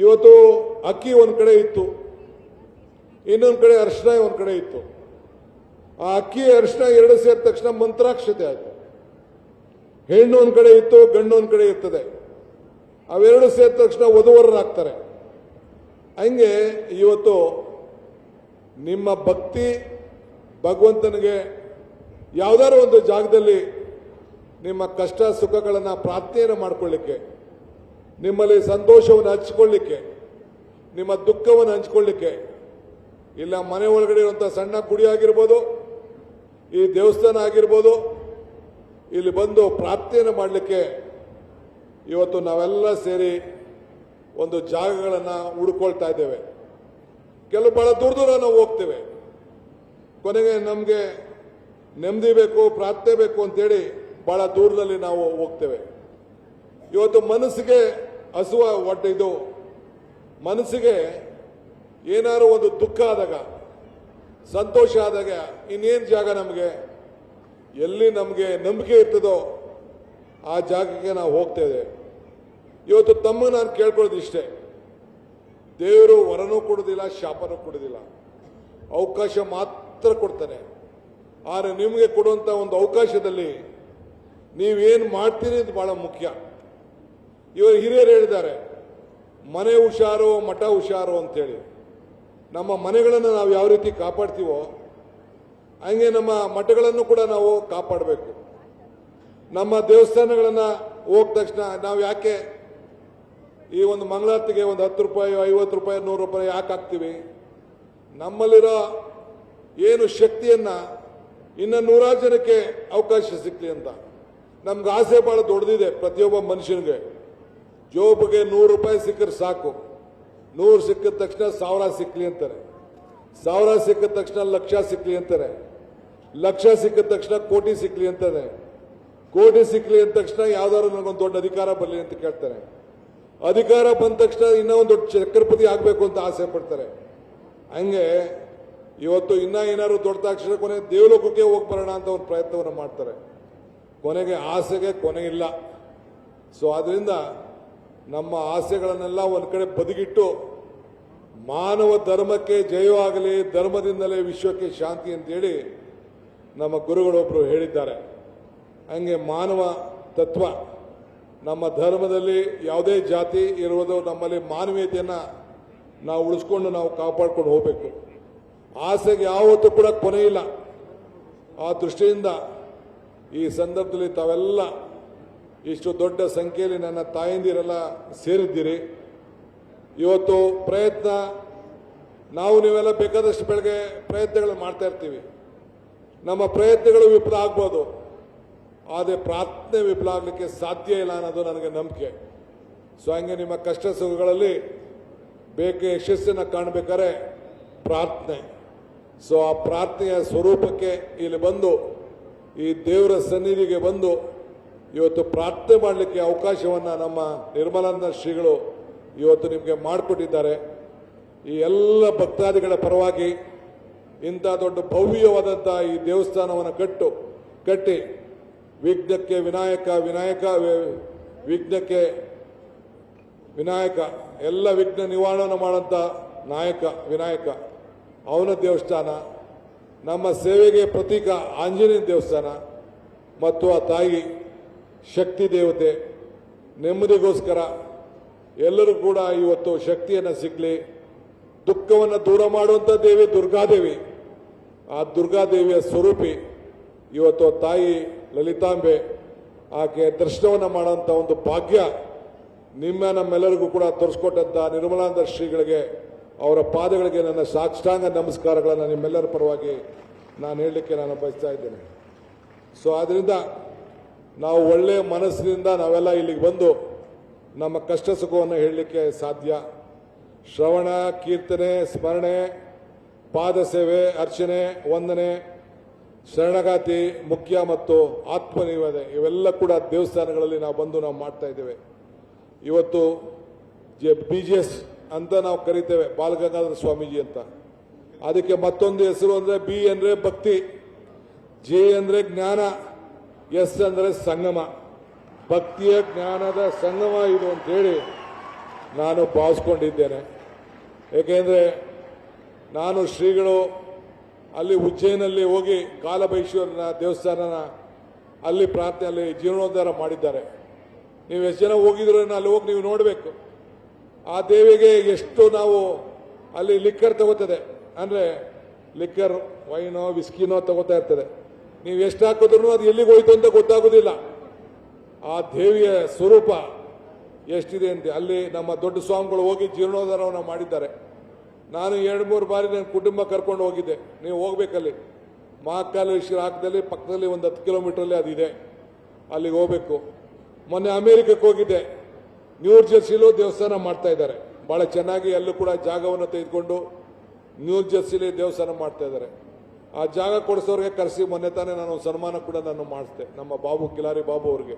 ಇವತ್ತು ಅಕ್ಕಿ ಒಂದು ಕಡೆ ಇತ್ತು, ಇನ್ನೊಂದು ಕಡೆ ಅರಿಶಿನ ಒಂದು ಕಡೆ ಇತ್ತು. ಆ ಅಕ್ಕಿ ಅರಿಶಿನ ಎರಡು ಸೇರಿದ ತಕ್ಷಣ ಮಂತ್ರಾಕ್ಷತೆ ಆಯಿತು. ಹೆಣ್ಣು ಒಂದು ಕಡೆ ಇತ್ತು, ಗಂಡು ಒಂದು ಕಡೆ ಇರ್ತದೆ. ಅವೆರಡು ಸೇರಿದ ತಕ್ಷಣ ವಧುವರರಾಗ್ತಾರೆ. ಹಂಗೆ ಇವತ್ತು ನಿಮ್ಮ ಭಕ್ತಿ ಭಗವಂತನಿಗೆ ಯಾವುದಾದ್ರು ಒಂದು ಜಾಗದಲ್ಲಿ ನಿಮ್ಮ ಕಷ್ಟ ಸುಖಗಳನ್ನು ಪ್ರಾರ್ಥನೆಯನ್ನು ಮಾಡಿಕೊಳ್ಳಿಕ್ಕೆ, ನಿಮ್ಮಲ್ಲಿ ಸಂತೋಷವನ್ನು ಹಂಚಿಕೊಳ್ಳಿಕ್ಕೆ, ನಿಮ್ಮ ದುಃಖವನ್ನು ಹಂಚಿಕೊಳ್ಳಿಕ್ಕೆ, ಇಲ್ಲ ಮನೆ ಒಳಗಡೆ ಇರುವಂಥ ಸಣ್ಣ ಗುಡಿ ಆಗಿರ್ಬೋದು, ಈ ದೇವಸ್ಥಾನ ಆಗಿರ್ಬೋದು, ಇಲ್ಲಿ ಬಂದು ಪ್ರಾರ್ಥನೆಯನ್ನು ಮಾಡಲಿಕ್ಕೆ ಇವತ್ತು ನಾವೆಲ್ಲ ಸೇರಿ ಒಂದು ಜಾಗಗಳನ್ನು ಹುಡುಕೊಳ್ತಾ ಇದ್ದೇವೆ. ಕೆಲವು ಬಹಳ ದೂರ ದೂರ ನಾವು ಹೋಗ್ತೇವೆ. ಕೊನೆಗೆ ನಮಗೆ ನೆಮ್ಮದಿ ಬೇಕು, ಪ್ರಾರ್ಥನೆ ಬೇಕು ಅಂತೇಳಿ ಬಹಳ ದೂರದಲ್ಲಿ ನಾವು ಹೋಗ್ತೇವೆ. ಇವತ್ತು ಮನಸ್ಸಿಗೆ ಹಸುವ ಇದು ಮನಸ್ಸಿಗೆ ಏನಾದ್ರು ಒಂದು ದುಃಖ ಆದಾಗ, ಸಂತೋಷ ಆದಾಗ ಇನ್ನೇನು ಜಾಗ ನಮಗೆ ಎಲ್ಲಿ ನಮಗೆ ನಂಬಿಕೆ ಇರ್ತದೋ ಆ ಜಾಗಕ್ಕೆ ನಾವು ಹೋಗ್ತೇವೆ. ಇವತ್ತು ತಮ್ಮ ನಾನು ಕೇಳ್ಕೊಳ್ಳೋದು ಇಷ್ಟೇ, ದೇವರು ವರನೂ ಕೊಡೋದಿಲ್ಲ, ಶಾಪನೂ ಕೊಡೋದಿಲ್ಲ, ಅವಕಾಶ ಮಾತ್ರ ಕೊಡ್ತಾನೆ. ಆದರೆ ನಿಮಗೆ ಕೊಡುವಂಥ ಒಂದು ಅವಕಾಶದಲ್ಲಿ ನೀವೇನು ಮಾಡ್ತೀರಿ ಅಂತ ಬಹಳ ಮುಖ್ಯ. ಇವರು ಹಿರಿಯರು ಹೇಳಿದ್ದಾರೆ, ಮನೆ ಹುಷಾರು ಮಠ ಹುಷಾರು ಅಂತೇಳಿ. ನಮ್ಮ ಮನೆಗಳನ್ನು ನಾವು ಯಾವ ರೀತಿ ಕಾಪಾಡ್ತೀವೋ ಹಂಗೆ ನಮ್ಮ ಮಠಗಳನ್ನು ಕೂಡ ನಾವು ಕಾಪಾಡಬೇಕು. ನಮ್ಮ ದೇವಸ್ಥಾನಗಳನ್ನು ಹೋದ ತಕ್ಷಣ ನಾವು ಯಾಕೆ ಈ ಒಂದು ಮಂಗಳಾರತಿಗೆ ಒಂದು 10 ರೂಪಾಯಿ 50 ರೂಪಾಯಿ 100 ರೂಪಾಯಿ ಯಾಕೆ ಹಾಕ್ತೀವಿ? ನಮ್ಮಲ್ಲಿರೋ ಏನು ಶಕ್ತಿಯನ್ನ ಇನ್ನು 100 ಜನಕ್ಕೆ ಅವಕಾಶ ಸಿಕ್ಲಿ ಅಂತ ನಮ್ಗೆ ಆಸೆ ಬಹಳ ದೊಡ್ಡದಿದೆ. ಪ್ರತಿಯೊಬ್ಬ ಮನುಷ್ಯನಿಗೆ ಜೋಬಿಗೆ 100 ರೂಪಾಯಿ ಸಿಕ್ಕರೆ ಸಾಕು. 100 ಸಿಕ್ಕಿದ ತಕ್ಷಣ 1000 ಸಿಕ್ಲಿ ಅಂತಾರೆ, 1000 ಸಿಕ್ಕಿದ ತಕ್ಷಣ ಲಕ್ಷ ಸಿಕ್ಲಿ ಅಂತಾರೆ, ಲಕ್ಷ ಸಿಕ್ಕಿದ ತಕ್ಷಣ ಕೋಟಿ ಸಿಕ್ಲಿ ಅಂತಾನೆ, ಕೋಟಿ ಸಿಕ್ಲಿ ಅಂದ ತಕ್ಷಣ ಯಾವ್ದಾದ್ರು ನನಗೊಂದು ದೊಡ್ಡ ಅಧಿಕಾರ ಬರಲಿ ಅಂತ ಕೇಳ್ತಾರೆ, ಅಧಿಕಾರ ಬಂದ ತಕ್ಷಣ ಇನ್ನೂ ಒಂದು ದೊಡ್ಡ ಚಕ್ರಪತಿ ಆಗಬೇಕು ಅಂತ ಆಸೆ ಪಡ್ತಾರೆ. ಹಂಗೆ ಇವತ್ತು ಇನ್ನ ಏನಾದ್ರು ದೊಡ್ಡ ತಕ್ಷಣ ಕೊನೆ ದೇವಲೋಕಕ್ಕೆ ಹೋಗಿ ಬರೋಣ ಅಂತ ಒಂದು ಪ್ರಯತ್ನವನ್ನು ಮಾಡ್ತಾರೆ. ಕೊನೆಗೆ ಆಸೆಗೆ ಕೊನೆ ಇಲ್ಲ. ಸೊ ಆದ್ರಿಂದ ನಮ್ಮ ಆಸೆಗಳನ್ನೆಲ್ಲ ಒಂದು ಕಡೆ ಬದಿಗಿಟ್ಟು ಮಾನವ ಧರ್ಮಕ್ಕೆ ಜಯವಾಗಲಿ, ಧರ್ಮದಿಂದಲೇ ವಿಶ್ವಕ್ಕೆ ಶಾಂತಿ ಅಂತೇಳಿ ನಮ್ಮ ಗುರುಗಳೊಬ್ಬರು ಹೇಳಿದ್ದಾರೆ. ಹಂಗೆ ಮಾನವ ತತ್ವ ನಮ್ಮ ಧರ್ಮದಲ್ಲಿ ಯಾವುದೇ ಜಾತಿ ಇರುವುದು, ನಮ್ಮಲ್ಲಿ ಮಾನವೀಯತೆಯನ್ನು ನಾವು ಉಳಿಸ್ಕೊಂಡು ನಾವು ಕಾಪಾಡ್ಕೊಂಡು ಹೋಗಬೇಕು. ಆಸೆಗೆ ಯಾವತ್ತೂ ಕೂಡ ಕೊನೆ ಇಲ್ಲ. ಆ ದೃಷ್ಟಿಯಿಂದ ಈ ಸಂದರ್ಭದಲ್ಲಿ ತಾವೆಲ್ಲ ಇಷ್ಟು ದೊಡ್ಡ ಸಂಖ್ಯೆಯಲ್ಲಿ ನನ್ನ ತಾಯಂದಿರೆಲ್ಲ ಸೇರಿದ್ದೀರಿ. ಇವತ್ತು ಪ್ರಯತ್ನ ನಾವು ನೀವೆಲ್ಲ ಬೇಕಾದಷ್ಟು ಬೆಳಗ್ಗೆ ಪ್ರಯತ್ನಗಳು ಮಾಡ್ತಾ ಇರ್ತೀವಿ. ನಮ್ಮ ಪ್ರಯತ್ನಗಳು ವಿಫಲ ಆಗ್ಬೋದು, ಆದರೆ ಪ್ರಾರ್ಥನೆ ವಿಫಲ ಆಗಲಿಕ್ಕೆ ಸಾಧ್ಯ ಇಲ್ಲ ಅನ್ನೋದು ನನಗೆ ನಂಬಿಕೆ. ಸೊ ಹಂಗೆ ನಿಮ್ಮ ಕಷ್ಟ ಸುಖಗಳಲ್ಲಿ ಬೇಕೆ ಯಶಸ್ಸನ್ನು ಕಾಣಬೇಕಾದ್ರೆ ಪ್ರಾರ್ಥನೆ. ಸೊ ಆ ಪ್ರಾರ್ಥನೆಯ ಸ್ವರೂಪಕ್ಕೆ ಇಲ್ಲಿ ಬಂದು ಈ ದೇವರ ಸನ್ನಿಧಿಗೆ ಬಂದು ಇವತ್ತು ಪ್ರಾರ್ಥನೆ ಮಾಡಲಿಕ್ಕೆ ಅವಕಾಶವನ್ನು ನಮ್ಮ ನಿರ್ಮಲಾನಂದ ಶ್ರೀಗಳು ಇವತ್ತು ನಿಮಗೆ ಮಾಡಿಕೊಟ್ಟಿದ್ದಾರೆ. ಈ ಎಲ್ಲ ಭಕ್ತಾದಿಗಳ ಪರವಾಗಿ ಇಂಥ ದೊಡ್ಡ ಭವ್ಯವಾದಂಥ ಈ ದೇವಸ್ಥಾನವನ್ನು ಕಟ್ಟಿ ವಿಘ್ನಕ್ಕೆ ವಿನಾಯಕ, ವಿಘ್ನಕ್ಕೆ ವಿನಾಯಕ, ಎಲ್ಲ ವಿಘ್ನ ನಿವಾರಣೆ ಮಾಡೋಂಥ ನಾಯಕ ವಿನಾಯಕ, ಅವನ ದೇವಸ್ಥಾನ, ನಮ್ಮ ಸೇವೆಗೆ ಪ್ರತೀಕ ಆಂಜನೇಯ ದೇವಸ್ಥಾನ ಮತ್ತು ಆ ತಾಯಿ ಶಕ್ತಿ ದೇವತೆ ನೆಮ್ಮದಿಗೋಸ್ಕರ ಎಲ್ಲರೂ ಕೂಡ ಇವತ್ತು ಶಕ್ತಿಯನ್ನು ಸಿಗಲಿ. ದುಃಖವನ್ನು ದೂರ ಮಾಡುವಂಥ ದೇವಿ ದುರ್ಗಾದೇವಿ, ಆ ದುರ್ಗಾದೇವಿಯ ಸ್ವರೂಪಿ ಇವತ್ತು ತಾಯಿ ಲಲಿತಾಂಬೆ, ಆಕೆ ದರ್ಶನವನ್ನು ಮಾಡುವಂಥ ಒಂದು ಭಾಗ್ಯ ನಮ್ಮೆಲ್ಲರಿಗೂ ಕೂಡ ತೋರಿಸ್ಕೊಟ್ಟಂಥ ನಿರ್ಮಲಾನಂದ ಶ್ರೀಗಳಿಗೆ, ಅವರ ಪಾದಗಳಿಗೆ ನನ್ನ ಸಾಷ್ಟಾಂಗ ನಮಸ್ಕಾರಗಳನ್ನು ನಿಮ್ಮೆಲ್ಲರ ಪರವಾಗಿ ನಾನು ಹೇಳಲಿಕ್ಕೆ ನಾನು ಬಯಸ್ತಾ ಇದ್ದೇನೆ. ಸೊ ಆದ್ದರಿಂದ ನಾವು ಒಳ್ಳೆಯ ಮನಸ್ಸಿನಿಂದ ನಾವೆಲ್ಲ ಇಲ್ಲಿಗೆ ಬಂದು ನಮ್ಮ ಕಷ್ಟ ಸುಖವನ್ನು ಹೇಳಲಿಕ್ಕೆ ಸಾಧ್ಯ. ಶ್ರವಣ, ಕೀರ್ತನೆ, ಸ್ಮರಣೆ, ಪಾದ ಸೇವೆ, ಅರ್ಚನೆ, ವಂದನೆ, ಶರಣಗಾತಿ ಮುಖ್ಯ ಮತ್ತು ಆತ್ಮನಿವೇದನೆ ಇವೆಲ್ಲ ಕೂಡ ದೇವಸ್ಥಾನಗಳಲ್ಲಿ ನಾವು ಬಂದು ನಾವು ಮಾಡ್ತಾ ಇದ್ದೇವೆ. ಇವತ್ತು BGS ಅಂತ ನಾವು ಕರಿತೇವೆ, ಬಾಲಗಂಗಾಧರ ಸ್ವಾಮೀಜಿ ಅಂತ. ಅದಕ್ಕೆ ಮತ್ತೊಂದು ಹೆಸರು ಅಂದರೆ B ಅಂದರೆ ಭಕ್ತಿ, J ಅಂದರೆ ಜ್ಞಾನ, S ಅಂದರೆ ಸಂಗಮ. ಭಕ್ತಿಯ ಜ್ಞಾನದ ಸಂಗಮ ಇದು ಅಂತೇಳಿ ನಾನು ಭಾವಿಸ್ಕೊಂಡಿದ್ದೇನೆ. ಏಕೆಂದರೆ ನಾನು ಶ್ರೀಗಳು ಅಲ್ಲಿ ಉಜ್ಜಯಿನಲ್ಲಿ ಹೋಗಿ ಕಾಲಭೈಶ್ವರನ ದೇವಸ್ಥಾನನ ಅಲ್ಲಿ ಪ್ರಾರ್ಥನೆ ಅಲ್ಲಿ ಜೀರ್ಣೋದ್ಧಾರ ಮಾಡಿದ್ದಾರೆ. ನೀವು ಎಷ್ಟು ಜನ ಹೋಗಿದ್ರು ಅಲ್ಲಿ ಹೋಗಿ ನೀವು ನೋಡಬೇಕು. ಆ ದೇವಿಗೆ ಎಷ್ಟು ನಾವು ಅಲ್ಲಿ ಲಿಕ್ಕರ್ ತಗೋತದೆ, ಅಂದರೆ ಲಿಕ್ಕರ್ ವೈನೋ ವಿಸ್ಕಿನೋ ತಗೋತಾ ಇರ್ತದೆ. ನೀವು ಎಷ್ಟು ಹಾಕಿದ್ರು ಅದು ಎಲ್ಲಿಗೆ ಹೋಯ್ತು ಅಂತ ಗೊತ್ತಾಗೋದಿಲ್ಲ. ಆ ದೇವಿಯ ಸ್ವರೂಪ ಎಷ್ಟಿದೆ ಅಂತ ಅಲ್ಲಿ ನಮ್ಮ ದೊಡ್ಡ ಸ್ವಾಮಿಗಳು ಹೋಗಿ ಜೀರ್ಣೋದ್ಧಾರವನ್ನು ಮಾಡಿದ್ದಾರೆ. ನಾನು 2-3 ಬಾರಿ ನನ್ನ ಕುಟುಂಬ ಕರ್ಕೊಂಡು ಹೋಗಿದ್ದೆ. ನೀವು ಹೋಗ್ಬೇಕಲ್ಲಿ ಮಹಾಕಾಲೇಶ್ವರ ಹಾಕದಲ್ಲಿ ಪಕ್ಕದಲ್ಲಿ ಒಂದು 10 ಕಿಲೋಮೀಟ್ರಲ್ಲಿ ಅದಿದೆ, ಅಲ್ಲಿಗೆ ಹೋಗ್ಬೇಕು. ಮೊನ್ನೆ ಅಮೇರಿಕಕ್ಕೆ ಹೋಗಿದ್ದೆ, ನ್ಯೂ ಜೆರ್ಸಿಲೂ ದೇವಸ್ಥಾನ ಮಾಡ್ತಾ ಇದ್ದಾರೆ. ಬಹಳ ಚೆನ್ನಾಗಿ ಅಲ್ಲೂ ಕೂಡ ಜಾಗವನ್ನು ತೆಗೆದುಕೊಂಡು ನ್ಯೂ ಜೆರ್ಸಿಲಿ ದೇವಸ್ಥಾನ ಮಾಡ್ತಾ ಇದ್ದಾರೆ. ಆ ಜಾಗ ಕೊಡಿಸೋರಿಗೆ ಕರೆಸಿ ಮೊನ್ನೆ ತಾನೇ ನಾನು ಸನ್ಮಾನ ಕೂಡ ನಾನು ಮಾಡಿಸಿದೆ, ನಮ್ಮ ಬಾಬು ಕಿಲಾರಿ ಬಾಬು ಅವ್ರಿಗೆ.